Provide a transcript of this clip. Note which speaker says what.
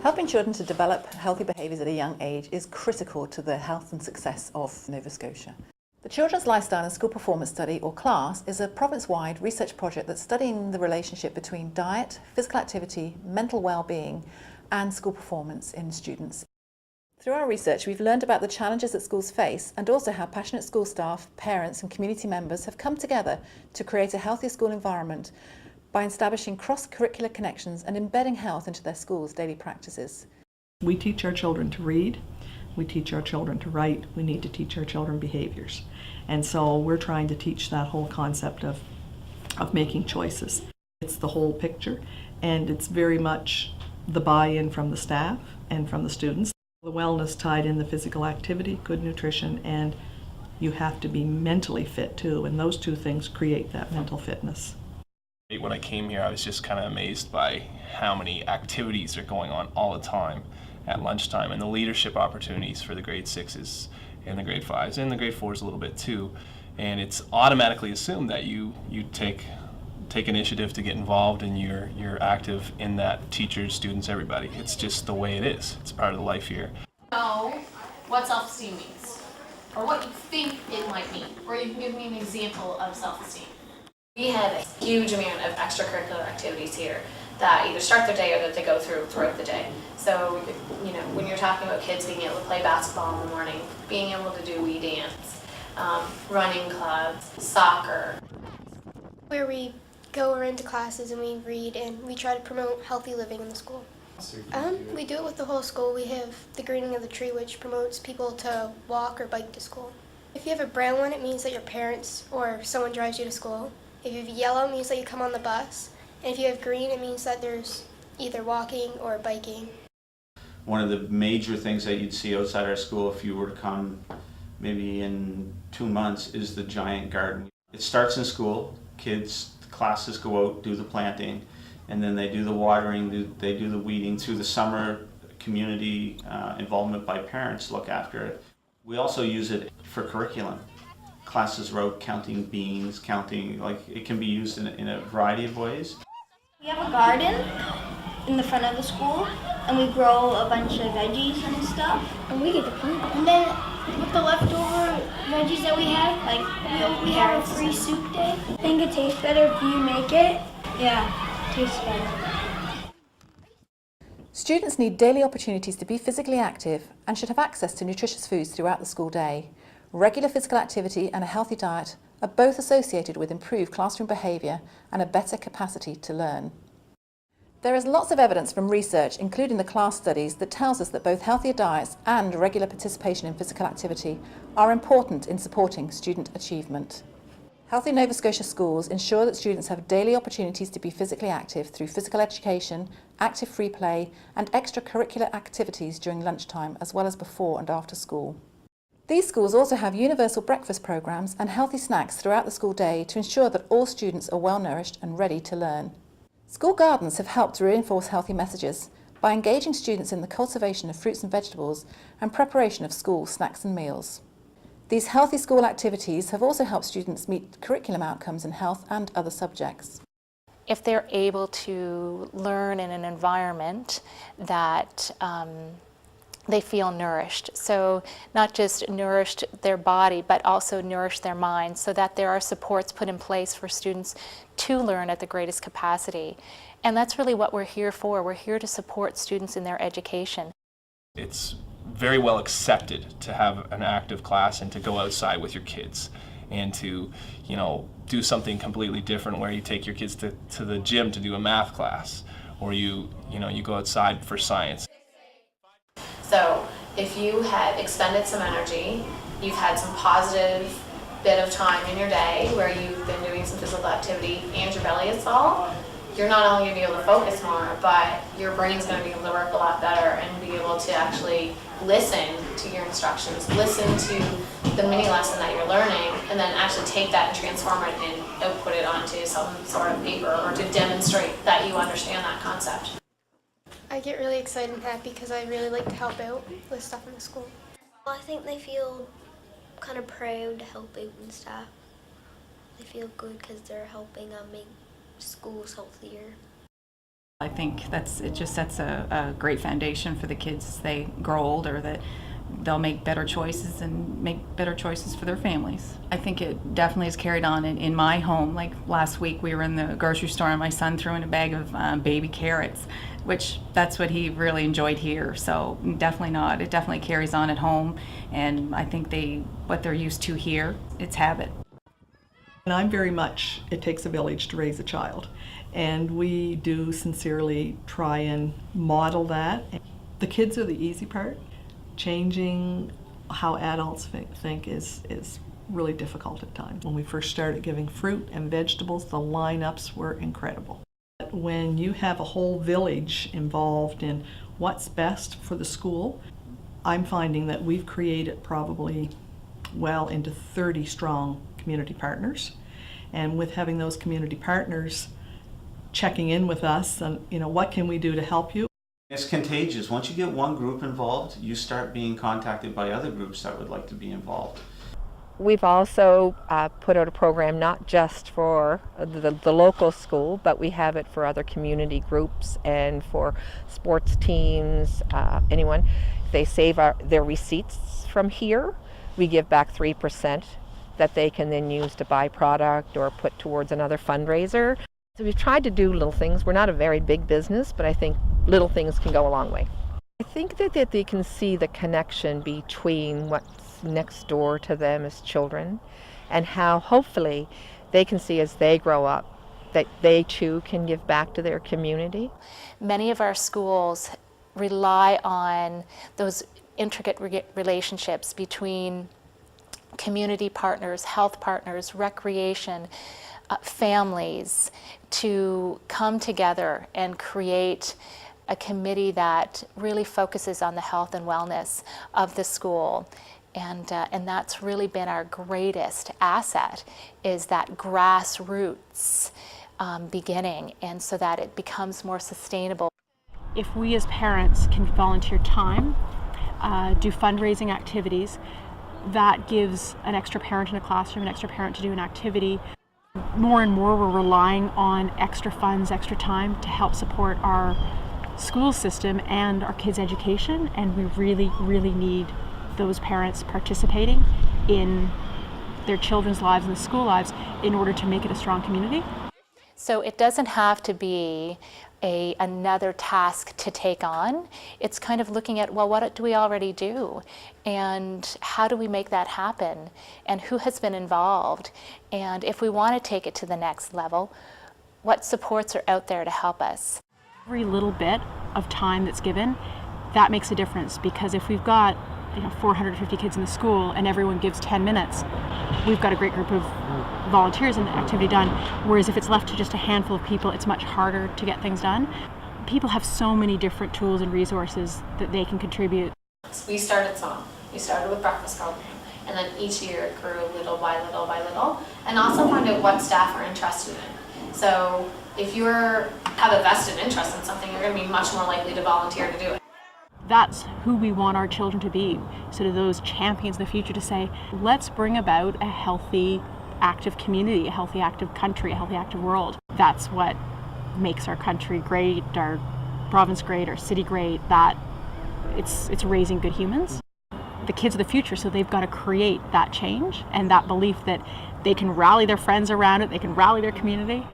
Speaker 1: Helping children to develop healthy behaviours at a young age is critical to the health and success of Nova Scotia. The Children's Lifestyle and School Performance Study, or CLASS, is a province-wide research project that's studying the relationship between diet, physical activity, mental well-being and school performance in students. Through our research, we've learned about the challenges that schools face and also how passionate school staff, parents and community members have come together to create a healthier school environment by establishing cross-curricular connections and embedding health into their schools' daily practices.
Speaker 2: We teach our children to read, we teach our children to write, we need to teach our children behaviors. And so we're trying to teach that whole concept of making choices. It's the whole picture, and it's very much the buy-in from the staff and from the students. The wellness tied in the physical activity, good nutrition, and you have to be mentally fit too, and those two things create that mental fitness.
Speaker 3: When I came here, I was just kind of amazed by how many activities are going on all the time at lunchtime, and the leadership opportunities for the grade 6s and the grade 5s and the grade 4s a little bit too. And it's automatically assumed that you take initiative to get involved and you're active in that, teachers, students, everybody. It's just the way it is. It's part of the life here.
Speaker 4: Know what self-esteem means, or what you think it might mean, or you can give me an example of self-esteem. We have a huge amount of extracurricular activities here that either start their day or that they go throughout the day. So, you know, when you're talking about kids being able to play basketball in the morning, being able to do wee dance, running clubs, soccer.
Speaker 5: Where we go into classes and we read and we try to promote healthy living in the school. We do it with the whole school. We have the greening of the tree, which promotes people to walk or bike to school. If you have a brown one, it means that your parents or someone drives you to school. If you have yellow, it means that you come on the bus. And if you have green, it means that there's either walking or biking.
Speaker 6: One of the major things that you'd see outside our school if you were to come maybe in 2 months is the giant garden. It starts in school. Classes go out, do the planting, and then they do the watering, they do the weeding. Through the summer, community involvement by parents look after it. We also use it for curriculum. Classes wrote counting beans, it can be used in a variety of ways.
Speaker 7: We have a garden in the front of the school, and we grow a bunch of veggies and stuff. And we get to plant. And then with the leftover veggies that we have, like we have a free soup day. I think it tastes better if you make it. Yeah, it tastes better.
Speaker 1: Students need daily opportunities to be physically active and should have access to nutritious foods throughout the school day. Regular physical activity and a healthy diet are both associated with improved classroom behaviour and a better capacity to learn. There is lots of evidence from research, including the CLASS studies, that tells us that both healthier diets and regular participation in physical activity are important in supporting student achievement. Healthy Nova Scotia schools ensure that students have daily opportunities to be physically active through physical education, active free play and extracurricular activities during lunchtime as well as before and after school. These schools also have universal breakfast programs and healthy snacks throughout the school day to ensure that all students are well nourished and ready to learn. School gardens have helped to reinforce healthy messages by engaging students in the cultivation of fruits and vegetables and preparation of school snacks and meals. These healthy school activities have also helped students meet curriculum outcomes in health and other subjects.
Speaker 8: If they're able to learn in an environment that they feel nourished. So not just nourished their body, but also nourished their mind, so that there are supports put in place for students to learn at the greatest capacity. And that's really what we're here for. We're here to support students in their education.
Speaker 3: It's very well accepted to have an active class and to go outside with your kids and to, you know, do something completely different where you take your kids to the gym to do a math class, or you go outside for science.
Speaker 4: So if you had expended some energy, you've had some positive bit of time in your day where you've been doing some physical activity and your belly is full, you're not only going to be able to focus more, but your brain's going to be able to work a lot better and be able to actually listen to your instructions, listen to the mini lesson that you're learning, and then actually take that and transform it and output it onto some sort of paper or to demonstrate that you understand that concept.
Speaker 5: I get really excited and happy because I really like to help out with stuff in the school.
Speaker 7: Well, I think they feel kind of proud to help out and stuff. They feel good because they're helping make schools healthier.
Speaker 9: I think it just sets a great foundation for the kids as they grow older, that they'll make better choices and make better choices for their families. I think it definitely is carried on in my home. Like last week we were in the grocery store and my son threw in a bag of baby carrots, which that's what he really enjoyed here. So it definitely carries on at home, and I think what they're used to here, it's habit.
Speaker 2: And I'm very much, it takes a village to raise a child. And we do sincerely try and model that. The kids are the easy part. Changing how adults think is really difficult at times. When we first started giving fruit and vegetables, the lineups were incredible. When you have a whole village involved in what's best for the school, I'm finding that we've created probably well into 30 strong community partners. And with having those community partners checking in with us and, what can we do to help you?
Speaker 6: It's contagious. Once you get one group involved, you start being contacted by other groups that would like to be involved.
Speaker 10: We've also put out a program not just for the local school, but we have it for other community groups and for sports teams, anyone. They save their receipts from here. We give back 3% that they can then use to buy product or put towards another fundraiser. So we've tried to do little things. We're not a very big business, but I think little things can go a long way. I think that they can see the connection between what's next door to them as children and how hopefully they can see as they grow up that they too can give back to their community.
Speaker 8: Many of our schools rely on those intricate relationships between community partners, health partners, recreation, families, to come together and create a committee that really focuses on the health and wellness of the school. And that's really been our greatest asset, is that grassroots beginning, and so that it becomes more sustainable.
Speaker 11: If we as parents can volunteer time, do fundraising activities, that gives an extra parent in a classroom, an extra parent to do an activity. More and more we're relying on extra funds, extra time to help support our school system and our kids' education, and we really, really need those parents participating in their children's lives and the school lives in order to make it a strong community.
Speaker 8: So it doesn't have to be another task to take on. It's kind of looking at, well, what do we already do? And how do we make that happen? And who has been involved? And if we want to take it to the next level, what supports are out there to help us?
Speaker 11: Every little bit of time that's given, that makes a difference, because if we've got 450 kids in the school and everyone gives 10 minutes, we've got a great group of volunteers and activity done. Whereas if it's left to just a handful of people, it's much harder to get things done. People have so many different tools and resources that they can contribute.
Speaker 4: We started small. We started with breakfast program, and then each year it grew little by little by little, and also find out what staff are interested in. So if you have a vested interest in something, you're going to be much more likely to volunteer to do it.
Speaker 11: That's who we want our children to be, sort of those champions in the future, to say, let's bring about a healthy, active community, a healthy, active country, a healthy, active world. That's what makes our country great, our province great, our city great, that it's raising good humans. The kids of the future, so they've got to create that change and that belief that they can rally their friends around it, they can rally their community.